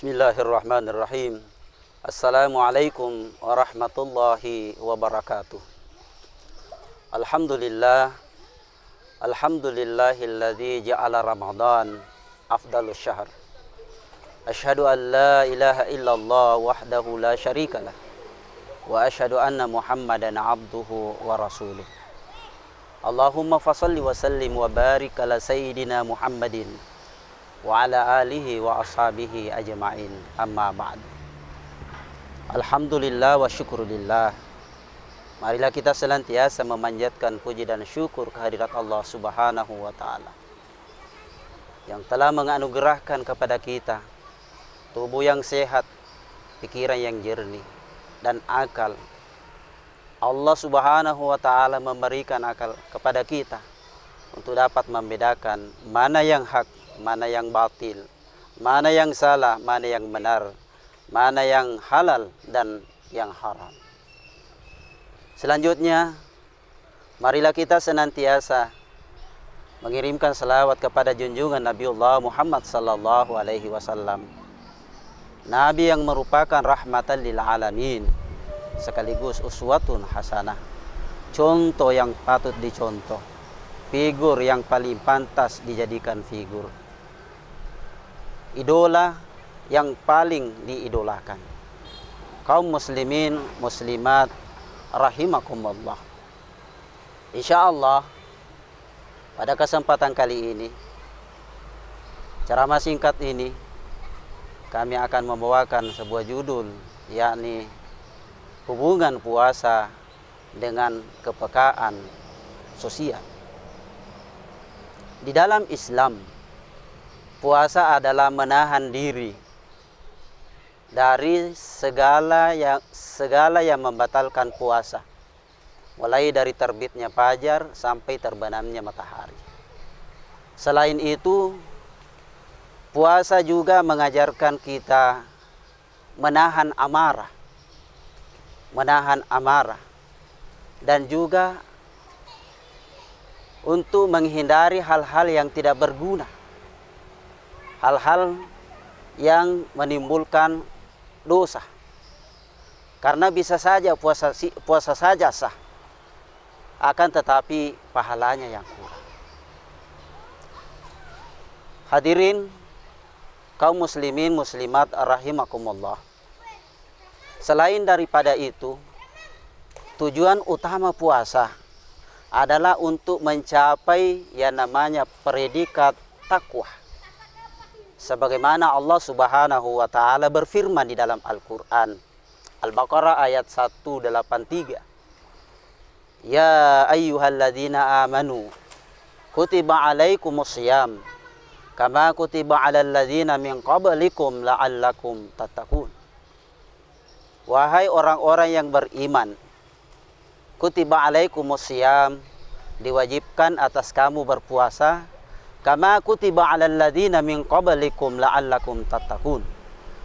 Bismillahirrahmanirrahim. Assalamualaikum warahmatullahi wabarakatuh. Alhamdulillah. Alhamdulillahilladzi ja'ala Ramadan afdalus syahr. Asyhadu an la ilaha illallah wahdahu la syarikalah. Wa asyhadu anna Muhammadan abduhu wa rasuluh. Allahumma fasalli wa sallim wa barik ala sayyidina Muhammadin wa ala alihi wa ashabihi ajma'in, amma ba'd. Alhamdulillah wa syukurillah. Marilah kita senantiasa memanjatkan puji dan syukur kehadirat Allah Subhanahu wa ta'ala yang telah menganugerahkan kepada kita tubuh yang sehat, pikiran yang jernih, dan akal. Allah Subhanahu wa ta'ala memberikan akal kepada kita untuk dapat membedakan mana yang hak, mana yang batil, mana yang salah, mana yang benar, mana yang halal dan yang haram. Selanjutnya, marilah kita senantiasa mengirimkan salawat kepada junjungan Nabiullah Muhammad sallallahu alaihi wasallam, Nabi yang merupakan rahmatan lil alamin, sekaligus uswatun hasanah, contoh yang patut dicontoh, figur yang paling pantas dijadikan figur, idola yang paling diidolakan. Kaum muslimin, muslimat, rahimakumullah. Insyaallah pada kesempatan kali ini, ceramah singkat ini, kami akan membawakan sebuah judul, yakni hubungan puasa dengan kepekaan sosial. Di dalam Islam, puasa adalah menahan diri dari segala yang membatalkan puasa, mulai dari terbitnya fajar sampai terbenamnya matahari. Selain itu, puasa juga mengajarkan kita menahan amarah, dan juga untuk menghindari hal-hal yang tidak berguna, hal-hal yang menimbulkan dosa. Karena bisa saja puasa saja sah, akan tetapi pahalanya yang kurang. Hadirin kaum muslimin muslimat rahimakumullah. Selain daripada itu, tujuan utama puasa adalah untuk mencapai yang namanya predikat takwa. Sebagaimana Allah Subhanahu wa ta'ala berfirman di dalam Al-Quran, Al-Baqarah ayat 183. Ya ayyuhalladzina amanu kutiba alaikumusiyam kama kutiba alal ladzina min qablikum la'allakum tattaqun. Wahai orang-orang yang beriman, kutiba alaikumusiyam, diwajibkan atas kamu berpuasa, kama kutiba alal ladzina min qablikum la'allakum tattaqun,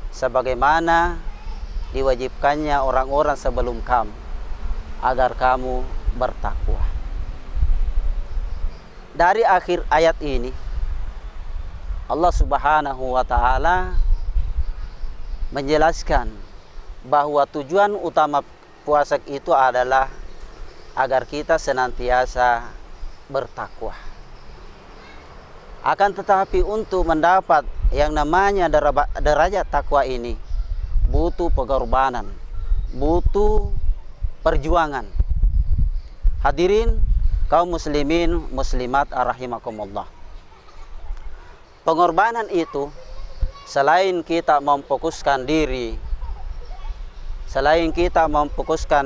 sebagaimana diwajibkannya orang-orang sebelum kamu agar kamu bertakwa. Dari akhir ayat ini, Allah Subhanahu wa ta'ala menjelaskan bahwa tujuan utama puasa itu adalah agar kita senantiasa bertakwa. Akan tetapi untuk mendapat yang namanya derajat takwa ini butuh pengorbanan, butuh perjuangan. Hadirin kaum muslimin muslimat rahimakumullah. Pengorbanan itu selain kita memfokuskan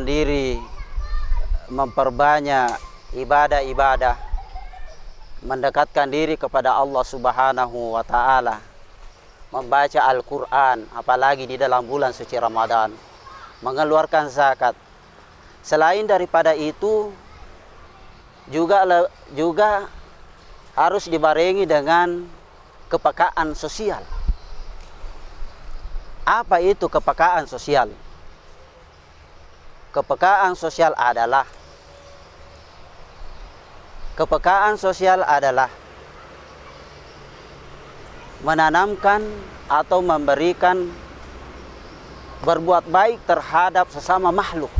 diri memperbanyak ibadah-ibadah, mendekatkan diri kepada Allah Subhanahu wa ta'ala, membaca Al-Quran, apalagi di dalam bulan suci Ramadan, mengeluarkan zakat. Selain daripada itu, juga harus dibarengi dengan kepekaan sosial. Apa itu kepekaan sosial? Kepekaan sosial adalah menanamkan atau memberikan berbuat baik terhadap sesama makhluk,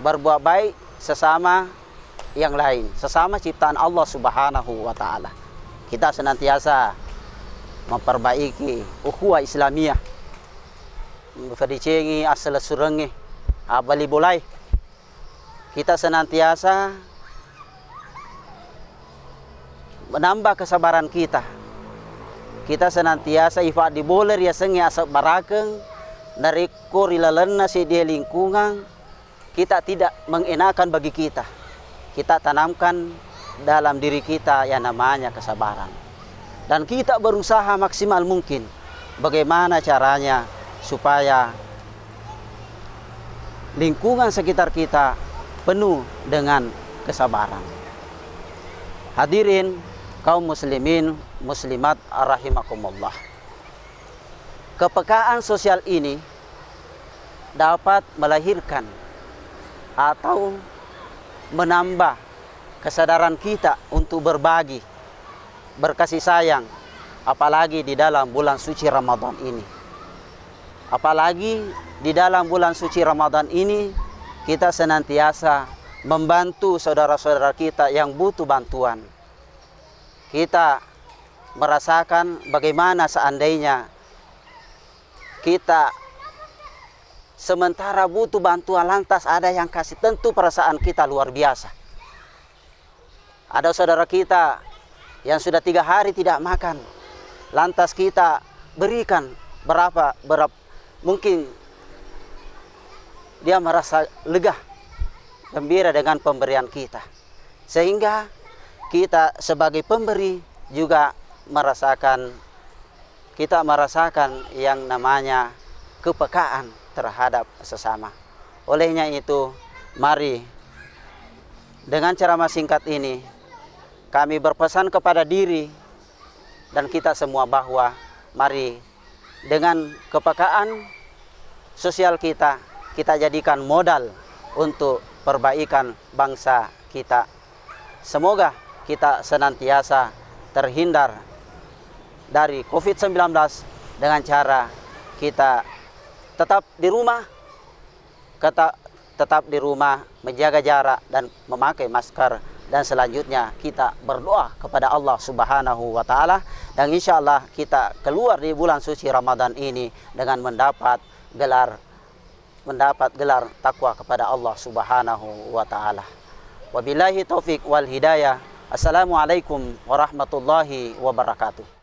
berbuat baik sesama yang lain, sesama ciptaan Allah Subhanahu wa Ta'ala. Kita senantiasa memperbaiki ukhuwah Islamiyah, memperdicengi asal surengi abali bolai. Kita senantiasa menambah kesabaran kita. Kita senantiasa ifat di boler ya sengi asap barakeng dari korilalena si dia lingkungan. Kita tidak mengenakan bagi kita. Kita tanamkan dalam diri kita yang namanya kesabaran. Dan kita berusaha maksimal mungkin bagaimana caranya supaya lingkungan sekitar kita penuh dengan kesabaran. Hadirin kaum muslimin muslimat rahimakumullah. Kepekaan sosial ini dapat melahirkan atau menambah kesadaran kita untuk berbagi, berkasih sayang, apalagi di dalam bulan suci Ramadan ini. Apalagi di dalam bulan suci Ramadan ini kita senantiasa membantu saudara-saudara kita yang butuh bantuan. Kita merasakan bagaimana seandainya kita sementara butuh bantuan lantas ada yang kasih, tentu perasaan kita luar biasa. Ada saudara kita yang sudah 3 hari tidak makan, lantas kita berikan berapa mungkin dia merasa lega, gembira dengan pemberian kita. Sehingga kita sebagai pemberi juga merasakan yang namanya kepekaan terhadap sesama. Olehnya itu, mari dengan ceramah singkat ini kami berpesan kepada diri dan kita semua bahwa mari dengan kepekaan sosial kita jadikan modal untuk perbaikan bangsa kita. Semoga kita senantiasa terhindar dari COVID-19 dengan cara kita tetap di rumah, menjaga jarak dan memakai masker, dan selanjutnya kita berdoa kepada Allah Subhanahu wa Ta'ala, dan insya Allah kita keluar di bulan suci Ramadan ini dengan mendapat gelar takwa kepada Allah Subhanahu wa Ta'ala. Wabillahi taufik wal hidayah. Assalamualaikum warahmatullahi wabarakatuh.